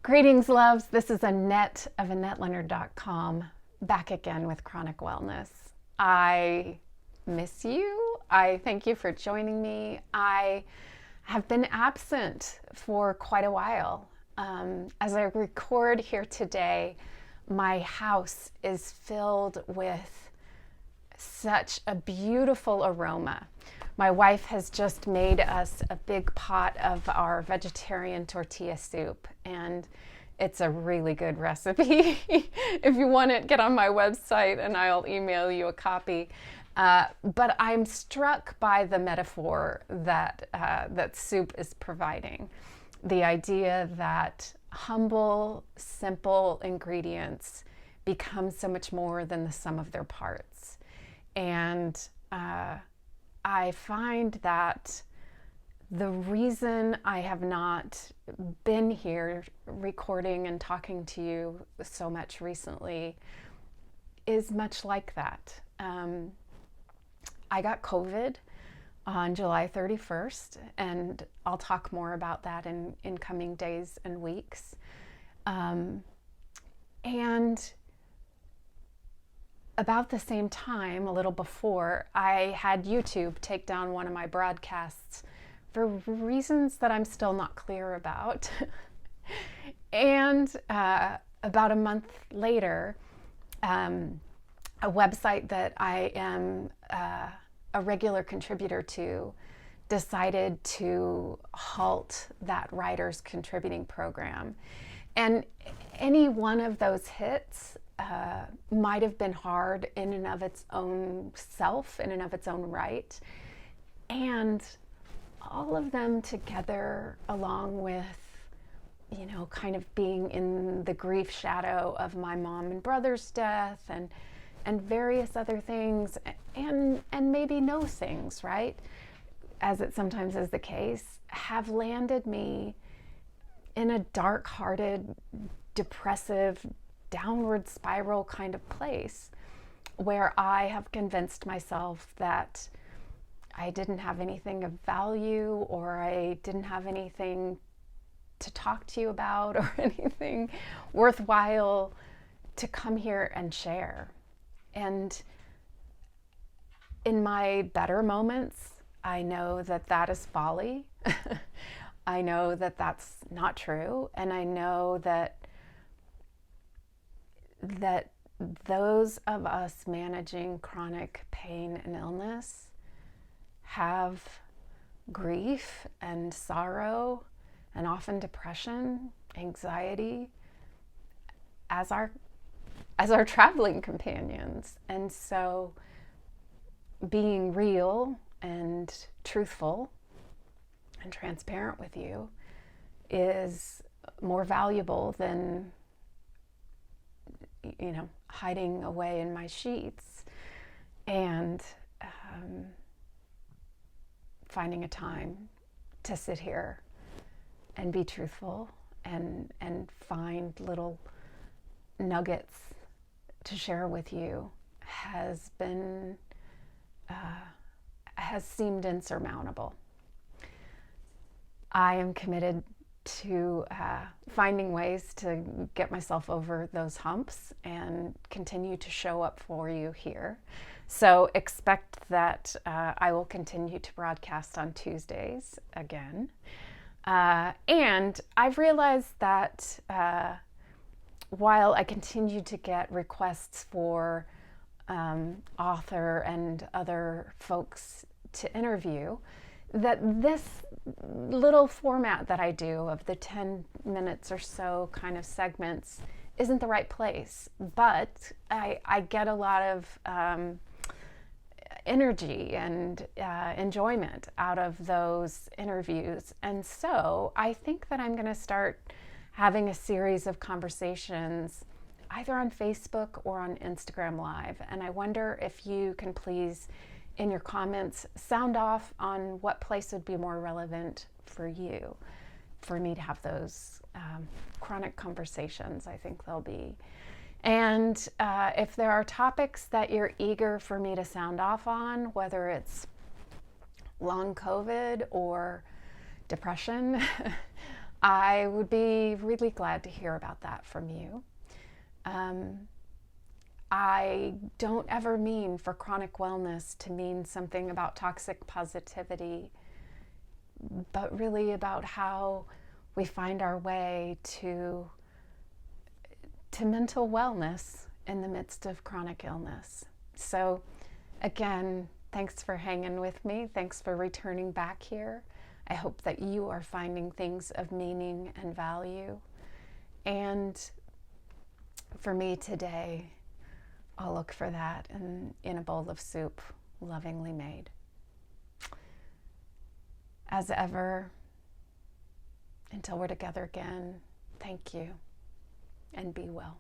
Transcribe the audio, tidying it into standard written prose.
Greetings, loves. This is Annette of AnnetteLeonard.com, back again with Chronic Wellness. I miss you. I thank you for joining me. I have been absent for quite a while. As I record here today, my house is filled with such a beautiful aroma. My wife has just made us a big pot of our vegetarian tortilla soup, and it's a really good recipe. If you want it, get on my website and I'll email you a copy. But I'm struck by the metaphor that soup is providing. The idea that humble, simple ingredients become so much more than the sum of their parts. And I find that the reason I have not been here recording and talking to you so much recently is much like that. I got COVID on July 31st, and I'll talk more about that in coming days and weeks. And about the same time, a little before, I had YouTube take down one of my broadcasts for reasons that I'm still not clear about. And about a month later, a website that I am a regular contributor to decided to halt that writers contributing program. And any one of those hits might have been hard in and of its own self, in and of its own right. And all of them together, along with, kind of being in the grief shadow of my mom and brother's death and various other things, and maybe no things, right? As it sometimes is the case, have landed me in a dark-hearted, depressive, downward spiral kind of place where I have convinced myself that I didn't have anything of value, or I didn't have anything to talk to you about, or anything worthwhile to come here and share. And in my better moments, I know that that is folly. I know that that's not true. And I know that those of us managing chronic pain and illness have grief and sorrow and often depression, anxiety as our traveling companions. And so being real and truthful and transparent with you is more valuable than hiding away in my sheets and finding a time to sit here and be truthful and find little nuggets to share with you has seemed insurmountable. I am committed to finding ways to get myself over those humps and continue to show up for you here. So expect that I will continue to broadcast on Tuesdays again. And I've realized that while I continue to get requests for author and other folks to interview, that this little format that I do of the 10 minutes or so kind of segments isn't the right place. But I get a lot of energy and enjoyment out of those interviews. And so I think that I'm going to start having a series of conversations either on Facebook or on Instagram Live. And I wonder if you can please, in your comments, sound off on what place would be more relevant for you, for me to have those chronic conversations. I think they'll be. And if there are topics that you're eager for me to sound off on, whether it's long COVID or depression, I would be really glad to hear about that from you. I don't ever mean for chronic wellness to mean something about toxic positivity, but really about how we find our way to mental wellness in the midst of chronic illness. So again, thanks for hanging with me. Thanks for returning back here. I hope that you are finding things of meaning and value. And for me today, I'll look for that in a bowl of soup, lovingly made. As ever, until we're together again, thank you and be well.